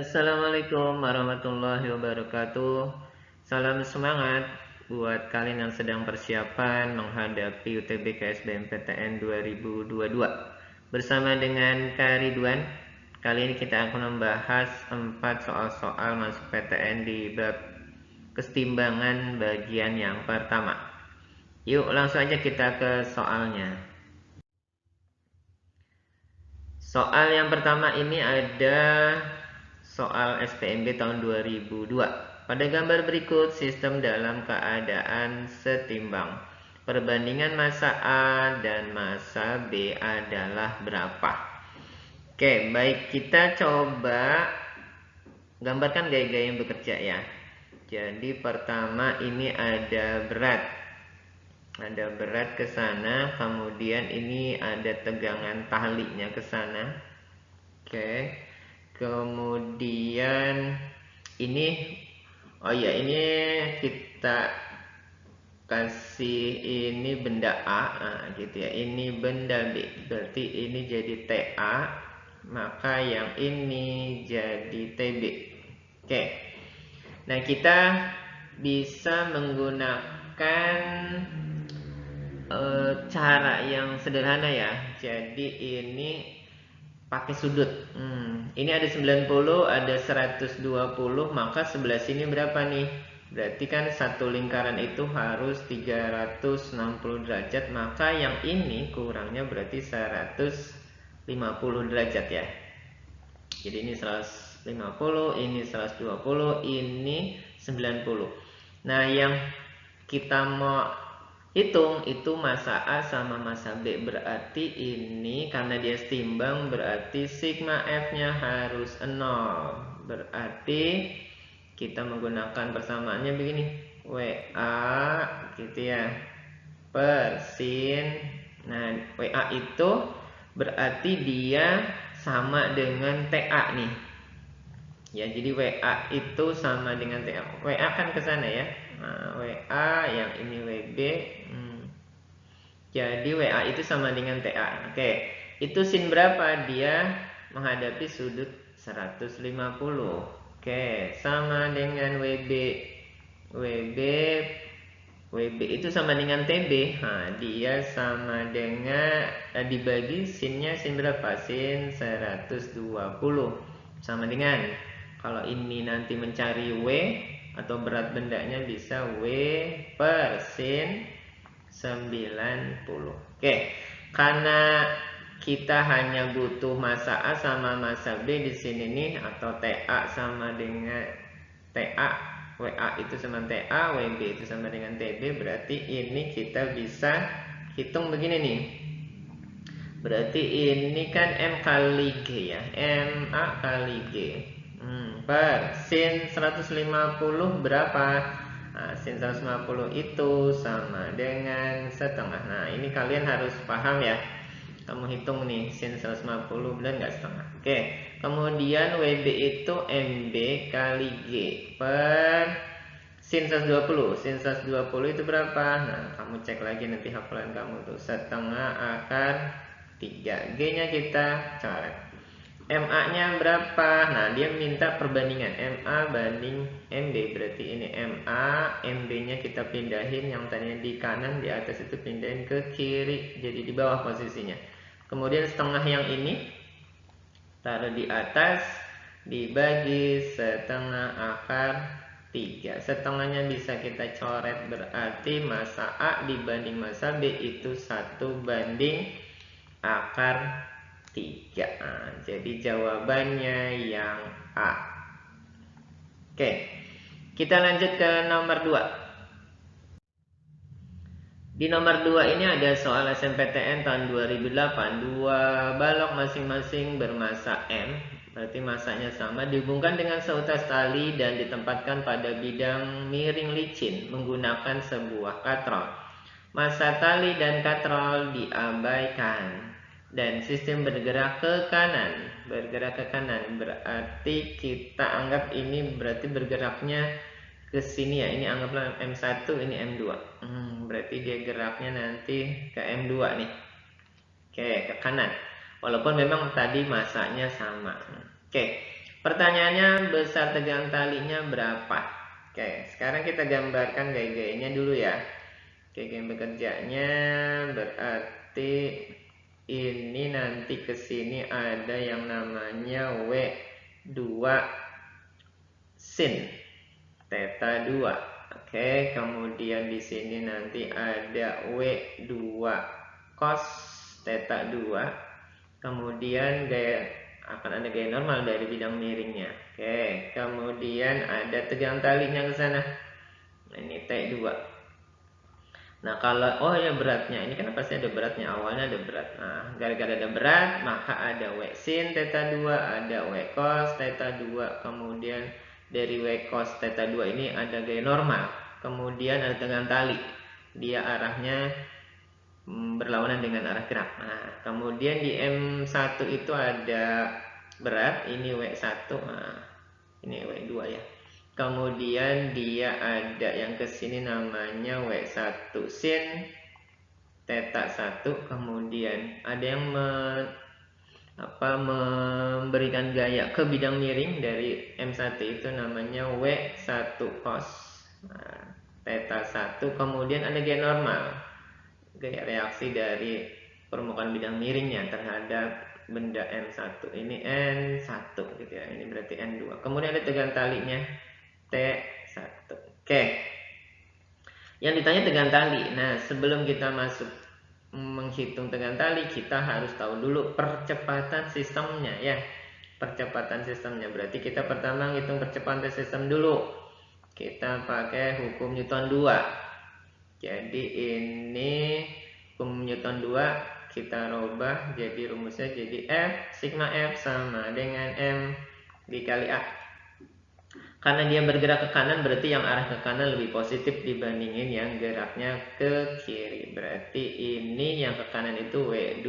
Assalamualaikum warahmatullahi wabarakatuh. Salam semangat buat kalian yang sedang persiapan menghadapi UTBK SBMPTN 2022. Bersama dengan Kak Ridwan, kali ini kita akan membahas 4 soal-soal masuk PTN di bab kesetimbangan bagian yang pertama. Yuk langsung aja kita ke soalnya. Soal yang pertama ini ada soal SPMB tahun 2002. Pada gambar berikut, sistem dalam keadaan setimbang. Perbandingan massa A dan massa B adalah berapa? Oke, baik, kita coba gambarkan gaya-gaya yang bekerja ya. Jadi pertama ini ada berat. Ada berat ke sana, kemudian ini ada tegangan talinya ke sana. Oke. Kemudian ini ini kita kasih ini benda A, gitu ya. Ini benda B, berarti ini jadi TA, maka yang ini jadi TB. Oke. Nah, kita bisa menggunakan cara yang sederhana ya. Jadi ini pakai sudut. Ini ada 90, ada 120, maka sebelah sini berapa nih? Berarti kan satu lingkaran itu harus 360 derajat, maka yang ini kurangnya berarti 150 derajat ya. Jadi ini 150, ini 120, ini 90. Nah, yang kita mau hitung itu massa A sama massa B. Berarti ini karena dia setimbang berarti sigma F nya harus 0. Berarti kita menggunakan persamaannya begini, WA gitu ya, per sin. Nah, WA itu berarti dia sama dengan TA nih ya. Jadi WA itu sama dengan TA. WA kan ke sana ya. Nah, WA yang ini WB. Jadi WA itu sama dengan TA. Oke, itu sin berapa? Dia menghadapi sudut 150. Oke, sama dengan WB. WB itu sama dengan TB. Nah, dia sama dengan dibagi sinnya sin berapa? Sin 120. Sama dengan kalau ini nanti mencari W atau berat bendanya bisa W per sin 90. Oke, karena kita hanya butuh massa A sama massa B di sini nih, atau TA sama dengan TA, WA itu sama TA, WB itu sama dengan TB, berarti ini kita bisa hitung begini nih. Berarti ini kan M kali G ya, MA kali G per sin 150 berapa? Nah, sin 150 itu sama dengan setengah. Nah, ini kalian harus paham ya. Kamu hitung nih, sin 150 benar nggak setengah? Oke, kemudian WB itu MB kali G per sin 120. Sin 120 itu berapa? Nah, kamu cek lagi nanti hafalan kamu tuh. Setengah akar 3. G-nya kita coret. MA-nya berapa? Nah, dia minta perbandingan MA banding MB. Berarti ini MA, MB-nya kita pindahin, yang tadinya di kanan di atas itu pindahin ke kiri, jadi di bawah posisinya. Kemudian setengah yang ini taruh di atas, dibagi setengah akar 3. Setengahnya bisa kita coret, berarti massa A dibanding massa B itu 1 banding akar 3. Nah, jadi jawabannya yang A. Oke, kita lanjut ke nomor 2. Di nomor 2 ini ada soal SNMPTN tahun 2008. 2 balok masing-masing bermassa M, berarti massanya sama, dihubungkan dengan seutas tali dan ditempatkan pada bidang miring licin menggunakan sebuah katrol. Massa tali dan katrol diabaikan dan sistem bergerak ke kanan. Berarti kita anggap ini berarti bergeraknya ke sini ya. Ini anggaplah M1, ini M2. Berarti dia geraknya nanti ke M2 nih. Oke, ke kanan. Walaupun memang tadi masanya sama. Oke, Pertanyaannya, besar tegang talinya berapa? Oke, sekarang kita gambarkan gaya-gayanya dulu ya. Oke, gaya bekerjanya berarti ini nanti ke sini ada yang namanya W2 sin theta 2. Oke, kemudian di sini nanti ada W2 cos theta 2. Kemudian akan ada gaya normal dari bidang miringnya. Oke, kemudian ada tegang talinya ke sana. Ini T2. Nah, kalau ya beratnya, ini kan pasti ada beratnya, awalnya ada berat. Nah, gara-gara ada berat, maka ada W sin theta 2, ada W cos theta 2, kemudian dari W cos theta 2 ini ada gaya normal. Kemudian ada tegang tali. Dia arahnya berlawanan dengan arah gerak. Nah, kemudian di M1 itu ada berat, ini W1. Nah, ini W2 ya. Kemudian dia ada yang ke sini namanya W1 sin theta 1. Kemudian ada yang memberikan gaya ke bidang miring dari M1 itu namanya W1 cos theta 1. Kemudian ada gaya normal, gaya reaksi dari permukaan bidang miringnya terhadap benda M1. Ini N1 gitu ya. Ini berarti N2. Kemudian ada tegang talinya T1. Oke. Yang ditanya tegang tali. Nah, sebelum kita masuk menghitung tegang tali, kita harus tahu dulu percepatan sistemnya ya. Percepatan sistemnya berarti kita pertama hitung percepatan sistem dulu. Kita pakai hukum Newton 2. Jadi ini hukum Newton 2 kita rubah jadi rumusnya jadi F sigma F sama dengan M dikali A. Karena dia bergerak ke kanan, berarti yang arah ke kanan lebih positif dibandingin yang geraknya ke kiri. Berarti ini yang ke kanan itu W2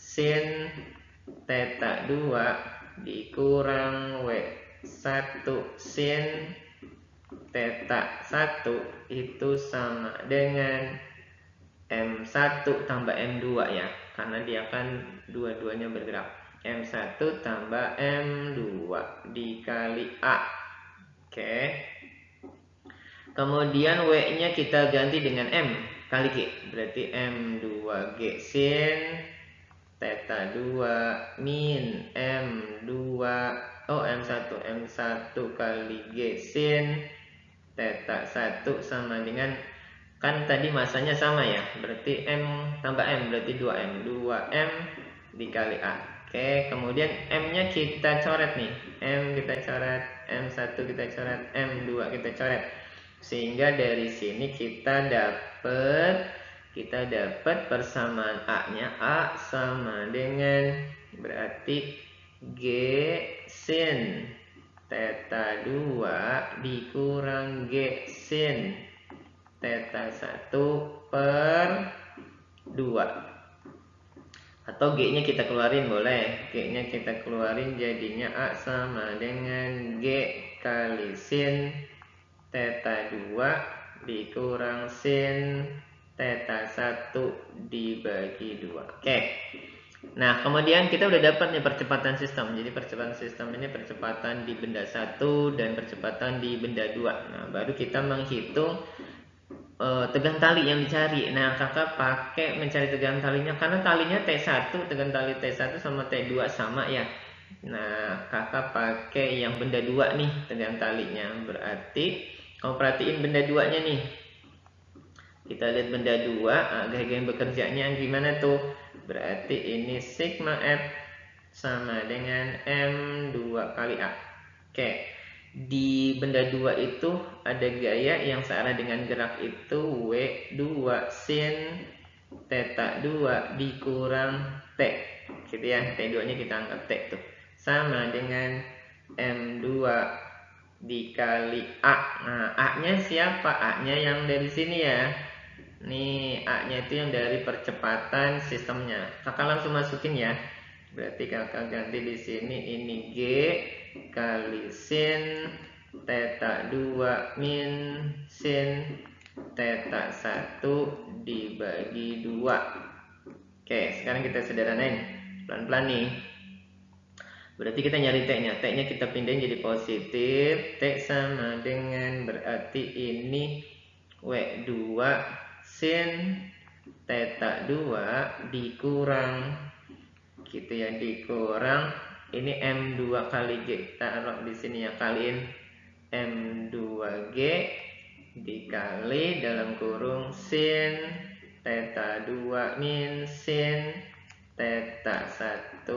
sin theta 2 dikurang W1 sin theta 1 itu sama dengan M1 tambah M2 ya. Karena dia kan dua-duanya bergerak. M1 tambah M2 dikali A. Oke. Kemudian W-nya kita ganti dengan M kali G. Berarti M2G sin theta 2 min M2 M1 kali G sin theta 1 sama dengan, kan tadi masanya sama ya, berarti M tambah M berarti 2M. 2M dikali A. Oke, kemudian M-nya kita coret nih. M kita coret, M1 kita coret, M2 kita coret. Sehingga dari sini kita dapat persamaan A-nya. A sama dengan berarti G sin theta 2 dikurang G sin theta 1 per 2. Atau G-nya kita keluarin boleh. G-nya kita keluarin jadinya A sama dengan G kali sin theta 2 dikurang sin theta 1 dibagi 2. Oke. Nah, kemudian kita udah dapat nih percepatan sistem. Jadi percepatan sistem ini percepatan di benda 1 dan percepatan di benda 2. Nah, baru kita menghitung tegang tali yang dicari. Nah, kakak pakai mencari tegang talinya karena talinya T1, tegang tali T1 sama T2 sama ya. Nah, kakak pakai yang benda 2 nih tegang talinya. Berarti kamu perhatiin benda 2-nya nih. Kita lihat benda 2, gaya-gaya bekerjanya gimana tuh? Berarti ini sigma F sama dengan M2 kali A. Oke. Di benda 2 itu ada gaya yang searah dengan gerak itu W2 sin theta 2 dikurang T. Gitu ya, T2 nya kita anggap T tuh. Sama dengan M2 dikali A. Nah, A-nya siapa? A-nya yang dari sini ya. Nih, A-nya itu yang dari percepatan sistemnya. Kakak langsung masukin ya. Berarti kakak ganti di sini ini G kali sin theta 2 min sin theta 1 dibagi 2. Oke, sekarang kita sederhanain pelan-pelan nih. Berarti kita nyari T-nya. T-nya kita pindahin jadi positif. T sama dengan berarti ini W2 sin theta 2 dikurang gitu ya, dikurang ini M2 kali G, taruh di sini ya, kaliin M2G dikali dalam kurung sin theta 2 min sin theta 1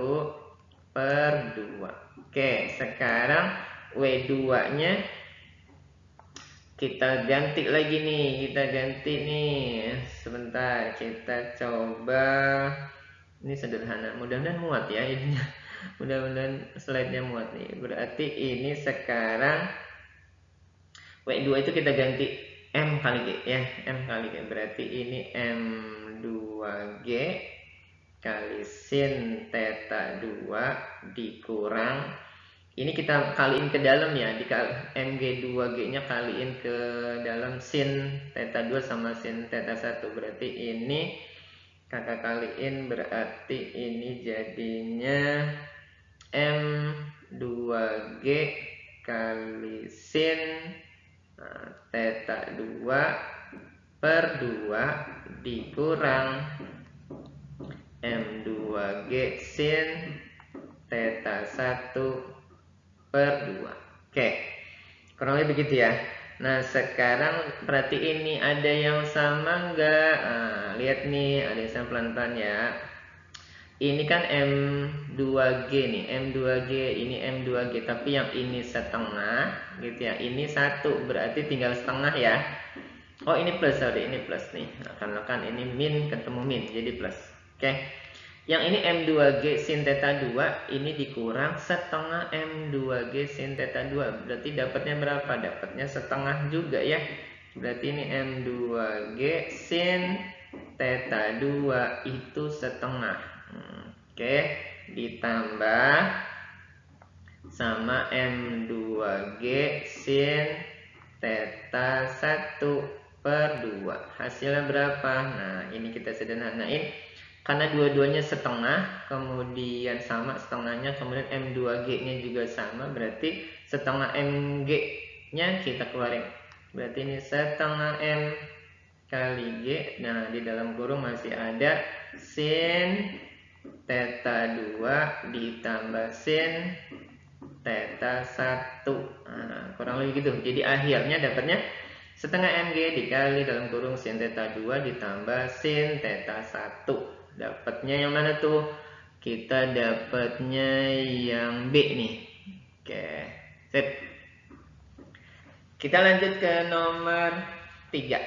per 2. Oke, sekarang W2 nya kita ganti lagi nih, sebentar, kita coba. Ini sederhana, mudah-mudahan muat ya ininya. Mudah-mudahan slide-nya muat nih. Berarti ini sekarang W2 itu kita ganti M kali G ya, M kali G. Berarti ini M2G kali sin theta 2 dikurang, ini kita kaliin ke dalam ya, di MG2G nya kaliin ke dalam sin theta 2 sama sin theta 1. Berarti ini kakak kaliin, berarti ini jadinya M2G kali sin theta 2 per 2 dikurang M2G sin theta 1 per 2. Oke, kurang lebih begitu ya. Nah sekarang berarti ini ada yang sama enggak? Nah, lihat nih, ada yang sama, pelan-pelan ya. Ini kan M2G nih, M2G, ini M2G, tapi yang ini setengah gitu ya, ini 1, berarti tinggal setengah ya. Oh ini plus, sorry, ini plus nih, nah, karena kan ini min ketemu min, jadi plus. Oke, yang ini M2G sin theta 2, ini dikurang setengah M2G sin theta 2, berarti dapatnya berapa? Dapatnya setengah juga ya. Berarti ini M2G sin theta 2 itu setengah. Oke, ditambah sama M2G sin theta 1 per 2. Hasilnya berapa? Nah, ini kita sederhanain. Karena dua-duanya setengah, kemudian sama setengahnya, kemudian M2G-nya juga sama, berarti setengah MG-nya kita keluarin. Berarti ini setengah M kali G. Nah, di dalam kurung masih ada sin theta 2 ditambah sin theta 1. Nah, kurang lebih gitu. Jadi akhirnya dapatnya setengah MG dikali dalam kurung sin theta 2 ditambah sin theta 1. Dapatnya yang mana tuh? Kita dapatnya yang B nih. Oke, sip. Kita lanjut ke nomor 3.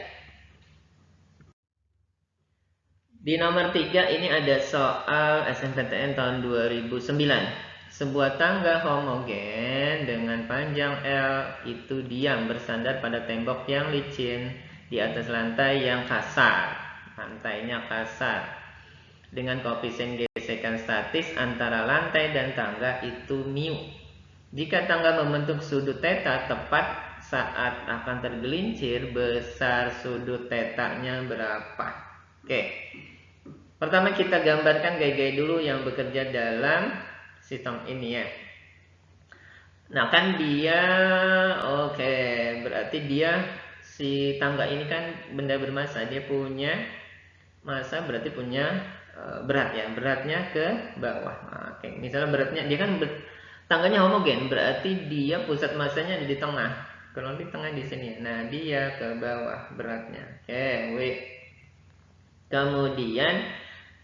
Di nomor 3 ini ada soal SNMPTN tahun 2009. Sebuah tangga homogen dengan panjang L itu diam bersandar pada tembok yang licin di atas lantai yang kasar. Lantainya kasar. Dengan koefisien gesekan statis antara lantai dan tangga itu mu. Jika tangga membentuk sudut theta tepat saat akan tergelincir, besar sudut theta-nya berapa? Oke. Pertama kita gambarkan gaya-gaya dulu yang bekerja dalam sistem ini ya. Nah kan dia, oke, berarti dia, si tangga ini kan benda bermassa, dia punya massa, berarti punya berat ya, beratnya ke bawah. Nah, oke, misalnya beratnya, dia kan tangganya homogen, berarti dia pusat massanya ada di tengah, kalau di tengah di sini. Nah dia ke bawah beratnya. Oke, W. Kemudian,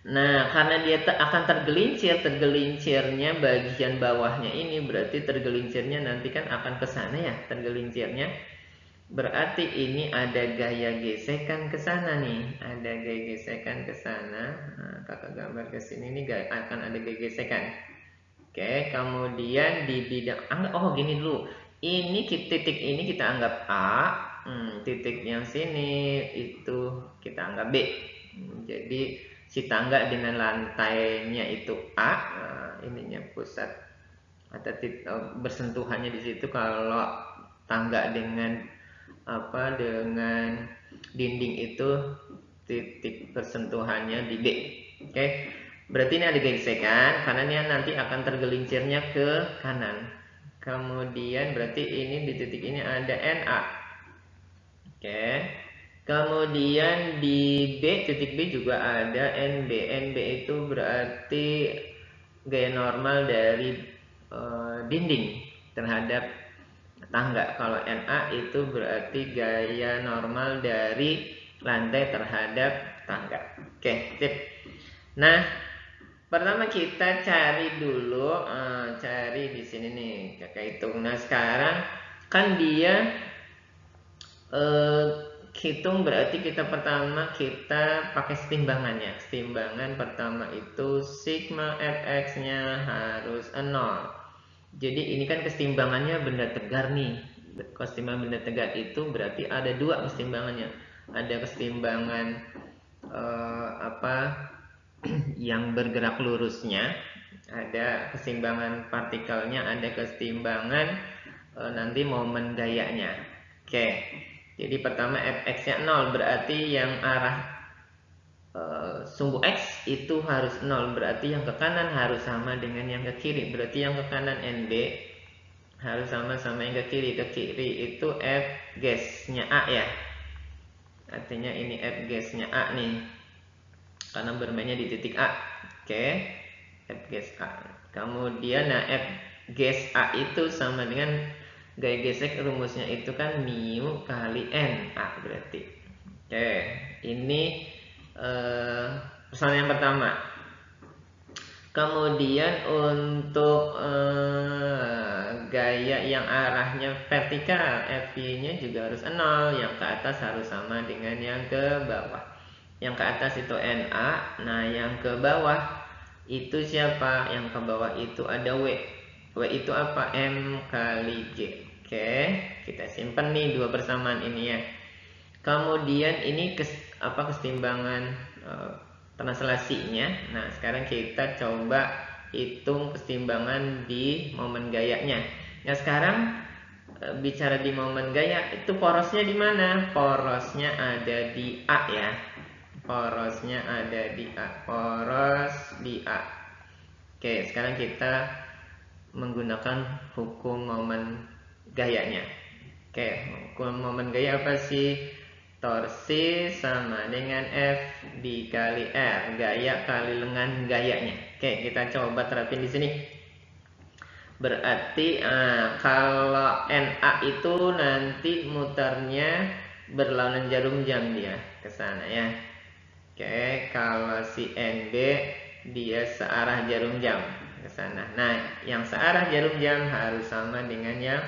nah karena dia akan tergelincirnya bagian bawahnya ini, berarti tergelincirnya nanti kan akan ke sana ya, tergelincirnya. Berarti ini ada gaya gesekan ke sana nih, ada gaya gesekan ke sana. Nah, kakak gambar ke sini nih, akan ada gaya gesekan. Oke, kemudian di bidang gini dulu. Ini titik ini kita anggap A, titik yang sini itu kita anggap B. Jadi si tangga dengan lantainya itu A, nah, ininya pusat atau bersentuhannya di situ. Kalau tangga dengan dinding itu titik persentuhannya di D. Oke. Berarti ini ada gesekan karena ini nanti akan tergelincirnya ke kanan. Kemudian berarti ini di titik ini ada NA. Oke. Kemudian di titik B juga ada NB. NB itu berarti gaya normal dari dinding terhadap tangga. Kalau NA itu berarti gaya normal dari lantai terhadap tangga. Oke, sip. Nah, pertama kita cari dulu, cari di sini nih, kakak hitung. Nah sekarang kan dia hitung berarti kita pertama kita pakai setimbangannya. Setimbangan pertama itu sigma fx-nya harus 0. Jadi ini kan kesetimbangannya benda tegar nih. Kesetimbangan benda tegar itu berarti ada dua kesetimbangannya. Ada kesetimbangan yang bergerak lurusnya, ada keseimbangan partikelnya, ada keseimbangan nanti momen gayanya. Oke, jadi pertama fx-nya 0 berarti yang arah sumbu x itu harus 0, berarti yang ke kanan harus sama dengan yang ke kiri. Berarti yang ke kanan NB harus sama-sama yang ke kiri. Ke kiri itu f gasnya A ya. Artinya ini f gasnya A nih, karena bermainnya di titik A. Oke, F gas A. Kemudian nah F gas A itu sama dengan gaya gesek, rumusnya itu kan mu kali N A berarti. Oke, ini persoalan yang pertama. Kemudian untuk gaya yang arahnya vertikal, FV-nya juga harus 0, yang ke atas harus sama dengan yang ke bawah. Yang ke atas itu NA, nah yang ke bawah itu siapa? Yang ke bawah itu ada W. W itu apa? M kali G. Oke, kita simpan nih dua persamaan ini ya. Kemudian ini kesetimbangan translasinya. Nah, sekarang kita coba hitung kesetimbangan di momen gayanya. Nah, sekarang bicara di momen gaya, itu porosnya di mana? Porosnya ada di A ya. Porosnya ada di A. Poros di A. Oke, sekarang kita menggunakan hukum momen gayanya. Oke, hukum momen gaya apa sih? Torsi sama dengan F dikali R, gaya kali lengan gayanya. Oke, kita coba terapin di sini. Berarti kalau NA itu nanti muternya berlawanan jarum jam dia ke sana ya. Oke, kalau si NB dia searah jarum jam ke sana. Nah, yang searah jarum jam harus sama dengan yang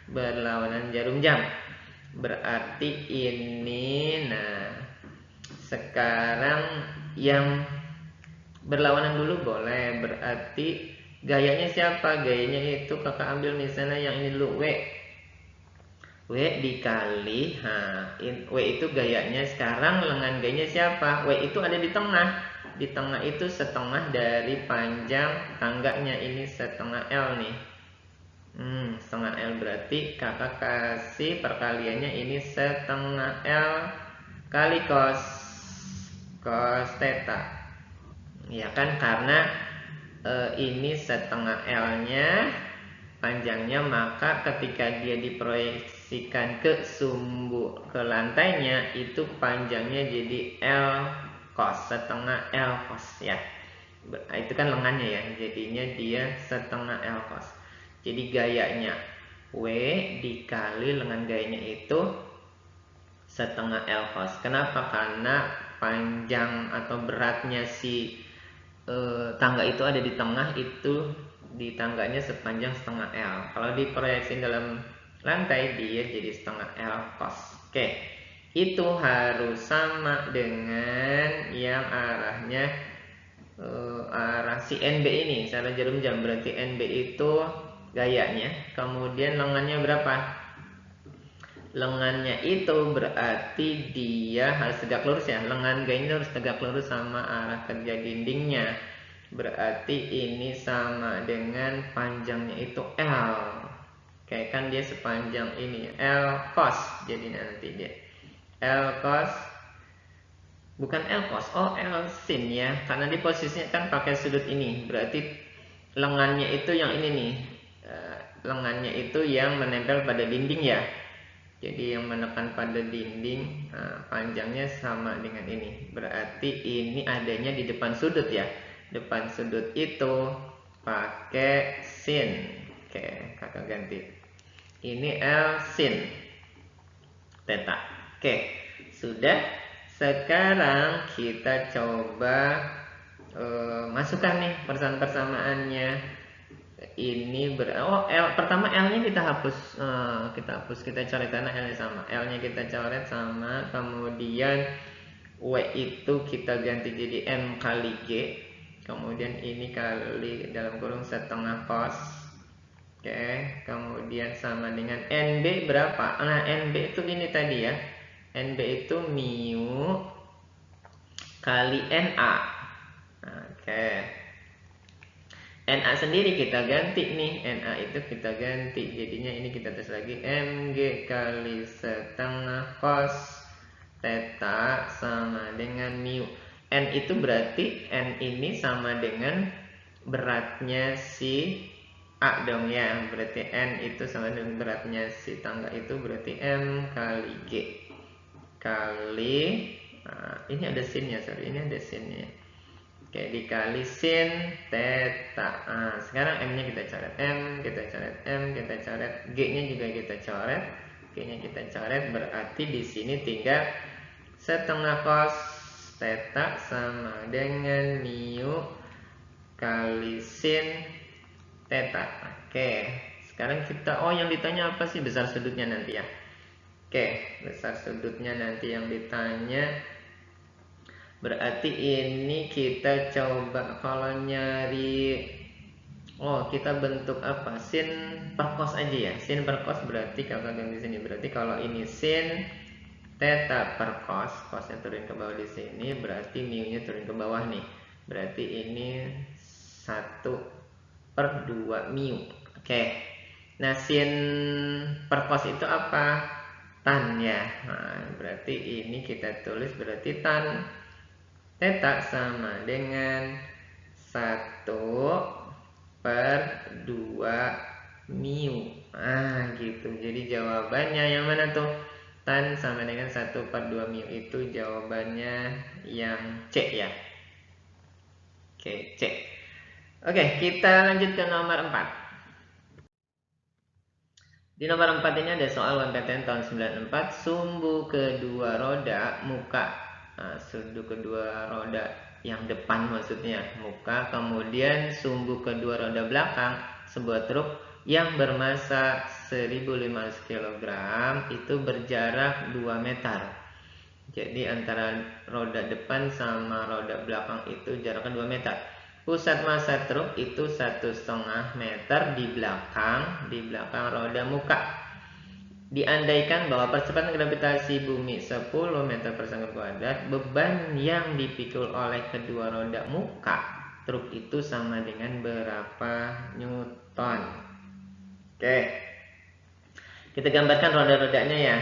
berlawanan jarum jam. Berarti ini, nah sekarang yang berlawanan dulu boleh. Berarti gayanya siapa? Gayanya itu kakak ambil misalnya yang ini dulu, W. W dikali, W itu gayanya. Sekarang lengan gayanya siapa? W itu ada di tengah. Di tengah itu setengah dari panjang tangganya. Ini setengah L nih. Setengah L berarti kakak kasih perkaliannya ini setengah L kali cos theta. Ya kan, karena ini setengah L nya panjangnya, maka ketika dia diproyeksikan ke sumbu, ke lantainya, itu panjangnya jadi L cos, setengah L cos ya. Itu kan lengannya ya, jadinya dia setengah L cos. Jadi gayanya W dikali lengan gayanya itu setengah L cos. Kenapa? Karena panjang atau beratnya si tangga itu ada di tengah, itu di tangganya sepanjang setengah L. Kalau diproyeksi dalam lantai dia jadi setengah L cos. Oke, itu harus sama dengan yang arahnya arah si NB ini, arah jarum jam. Berarti NB itu gayanya. Kemudian lengannya berapa? Lengannya itu berarti dia harus tegak lurus ya. Lengan gayanya harus tegak lurus sama arah kerja dindingnya. Berarti ini sama dengan panjangnya itu L. Oke, kan dia sepanjang ini L cos. Jadi nanti dia L cos bukan L cos, oh L sin ya, karena di posisinya kan pakai sudut ini, berarti lengannya itu yang ini nih. Lengannya itu yang menempel pada dinding ya. Jadi yang menekan pada dinding, panjangnya sama dengan ini. Berarti ini adanya di depan sudut ya. Depan sudut itu pakai sin. Oke, kakak ganti. Ini L sin theta. Oke, sudah. Sekarang kita coba masukkan nih persamaan-persamaannya. Ini L pertama L-nya kita hapus, kita coret karena L-nya sama. L-nya kita coret sama, kemudian W itu kita ganti jadi M kali G. Kemudian ini kali dalam kurung setengah cos. Oke, kemudian sama dengan NB berapa? Nah, NB itu ini tadi ya. NB itu mu kali NA. Oke. NA sendiri kita ganti nih. NA itu kita ganti. Jadinya ini kita tulis lagi MG kali setengah cos theta sama dengan mu. N itu berarti N ini sama dengan beratnya si A dong ya. Berarti N itu sama dengan beratnya si tangga itu, berarti M kali G kali, ini ada sinnya, sorry, ini ada sinnya. Oke, dikali sin theta. Sekarang M-nya kita coret. M, kita coret M, kita coret G-nya juga kita coret. G-nya kita coret, berarti di sini tinggal setengah cos theta sama dengan mu kali sin theta. Oke, sekarang kita, yang ditanya apa sih besar sudutnya nanti ya? Oke, besar sudutnya nanti yang ditanya. Berarti ini kita coba kalau nyari, kita bentuk apa? Sin per cos aja ya. Sin per cos berarti kalau di sini berarti kalau ini sin theta per cos, cosnya turun ke bawah di sini, berarti mu-nya turun ke bawah nih. Berarti ini 1/2 mu. Oke. Nah, sin per cos itu apa? Tan ya. Berarti ini kita tulis berarti tan theta sama dengan 1/2 mu. Gitu. Jadi jawabannya yang mana tuh? Tan sama dengan 1/2 mu, itu jawabannya yang C ya. Oke, C. Oke, kita lanjut ke nomor 4. Di nomor 4 ini ada soal UMPTN tahun 94, sumbu kedua roda muka. Sumbu kedua roda yang depan maksudnya muka, kemudian sumbu kedua roda belakang sebuah truk yang bermasa 1500 kg itu berjarak 2 meter. Jadi antara roda depan sama roda belakang itu jaraknya 2 meter. Pusat massa truk itu 1,5 meter di belakang roda muka. Diandaikan bahwa percepatan gravitasi bumi 10 meter per second kuadrat, beban yang dipikul oleh kedua roda muka truk itu sama dengan berapa newton? Oke, kita gambarkan roda-rodanya ya.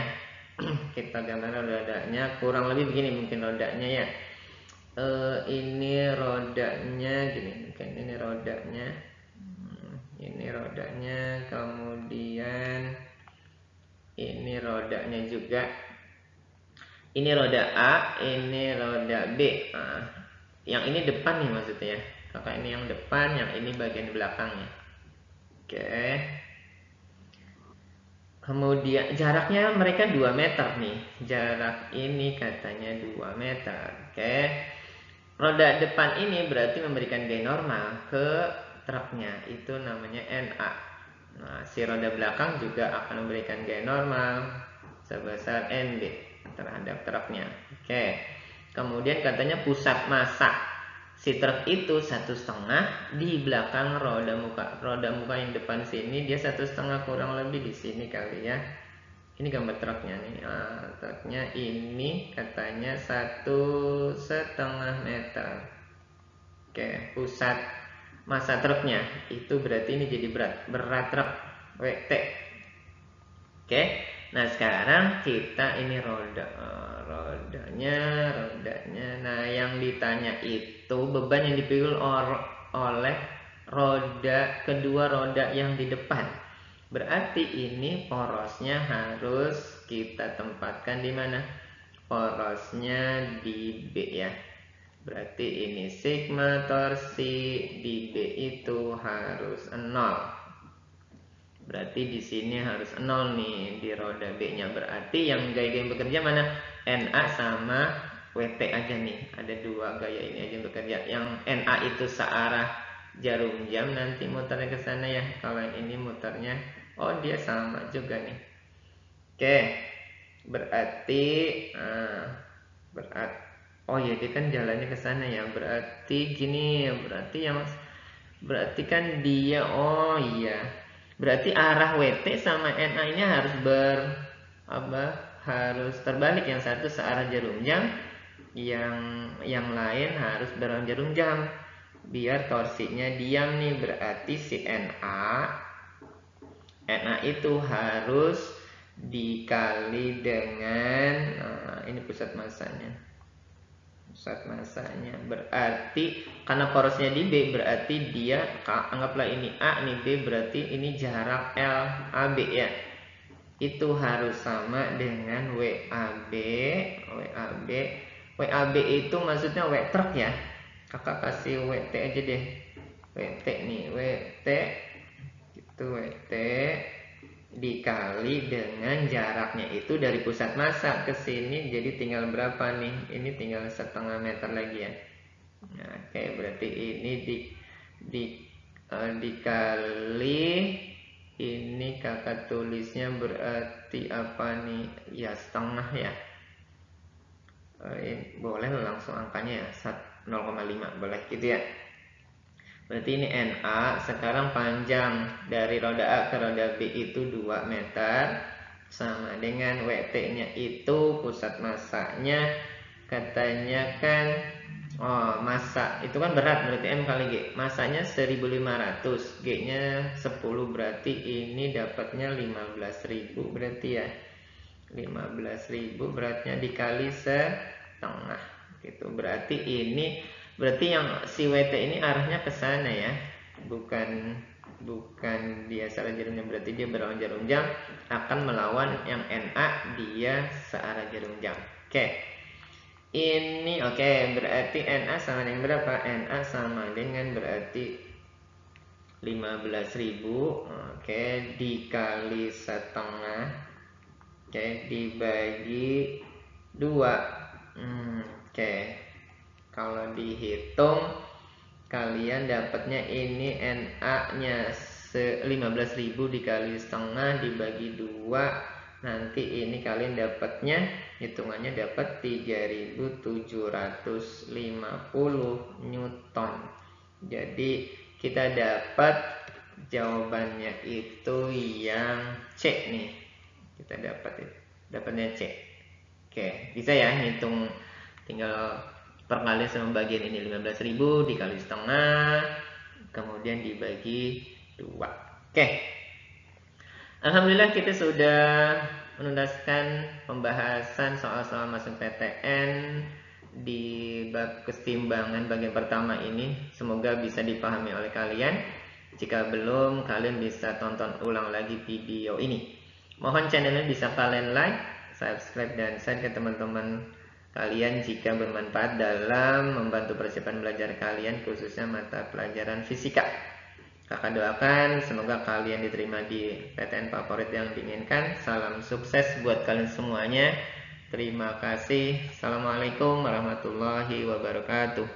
Kita gambarkan rodanya kurang lebih begini mungkin rodanya ya. Ini rodanya gini, mungkin ini rodanya, kemudian ini rodanya juga, ini roda A, ini roda B. Yang ini depan nih maksudnya, kakak ini yang depan, yang ini bagian belakangnya. Oke. Kemudian jaraknya mereka 2 meter nih, jarak ini katanya 2 meter. Oke. Roda depan ini berarti memberikan gaya normal ke truknya, itu namanya NA. Nah, si roda belakang juga akan memberikan gaya normal sebesar NB terhadap truknya. Oke. Kemudian katanya pusat massa si truk itu 1,5 di belakang roda muka. Roda muka yang depan sini dia 1,5 kurang lebih di sini kali ya. Ini gambar truknya nih. Truknya ini katanya 1,5 meter. Oke, pusat massa truknya itu berarti ini jadi berat truk WT. Oke, Nah sekarang kita ini rodanya. Nah yang ditanya itu beban yang dipikul oleh kedua roda yang di depan. Berarti ini porosnya harus kita tempatkan di mana? Porosnya di B ya. Berarti ini sigma torsi di B itu harus 0. Berarti di sini harus 0 nih di roda B-nya. Berarti yang gaya yang bekerja mana? NA sama WT aja nih. Ada dua gaya ini aja yang bekerja. Yang NA itu searah jarum jam, nanti muternya ke sana ya. Kalau yang ini muternya, oh dia sama juga nih. Oke. Berarti oh ya dia kan jalannya ke sana ya. Berarti gini, berarti kan dia, oh iya. Berarti arah WT sama NA ini harus harus terbalik. Yang satu searah jarum jam, yang lain harus berarah jarum jam. Biar torsinya diam nih. Berarti si NA itu harus dikali dengan ini pusat masanya. Berarti karena porosnya di B, berarti dia, anggaplah ini A, ini B, berarti ini jarak L AB ya. Itu harus sama dengan WAB. WAB itu maksudnya W truk ya. Kakak kasih WT aja deh. WT nih, WT itu WT dikali dengan jaraknya itu dari pusat massa ke sini, jadi tinggal berapa nih? Ini tinggal 0,5 meter lagi ya. Nah, oke, berarti ini dikali ini, kakak tulisnya berarti apa nih? Ya setengah ya. Boleh langsung angkanya ya 0,5 boleh gitu ya. Berarti ini NA. Sekarang panjang dari roda A ke roda B itu 2 meter. Sama dengan WT-nya itu pusat massanya. Katanya kan, massa itu kan berat, berarti M kali G. Massanya 1500, G-nya 10. Berarti ini dapatnya 15.000 berarti ya. 15.000 beratnya dikali setengah gitu. Berarti yang si WT ini arahnya ke sana ya, bukan dia searah jarum jam. Berarti dia berlawan jarum jam, akan melawan yang NA, dia searah jarum jam. Ini berarti NA sama dengan berapa? NA sama dengan berarti 15.000 dikali setengah dibagi 2. Kalau dihitung kalian dapatnya ini NA-nya 15.000 dikali setengah dibagi 2. Nanti ini kalian dapatnya, hitungannya dapat 3.750 Newton. Jadi kita dapat jawabannya itu yang C nih. Kita dapatnya C. Bisa ya hitung, tinggal perkalian sama bagian ini 15.000 dikali setengah, kemudian dibagi 2. Alhamdulillah kita sudah menuntaskan pembahasan soal-soal masuk PTN di bab keseimbangan bagian pertama ini. Semoga bisa dipahami oleh kalian. Jika belum, kalian bisa tonton ulang lagi video ini. Mohon channelnya bisa kalian like, subscribe, dan share ke teman-teman kalian jika bermanfaat dalam membantu persiapan belajar kalian, khususnya mata pelajaran fisika. Kakak doakan semoga kalian diterima di PTN favorit yang diinginkan. Salam sukses buat kalian semuanya. Terima kasih. Assalamualaikum warahmatullahi wabarakatuh.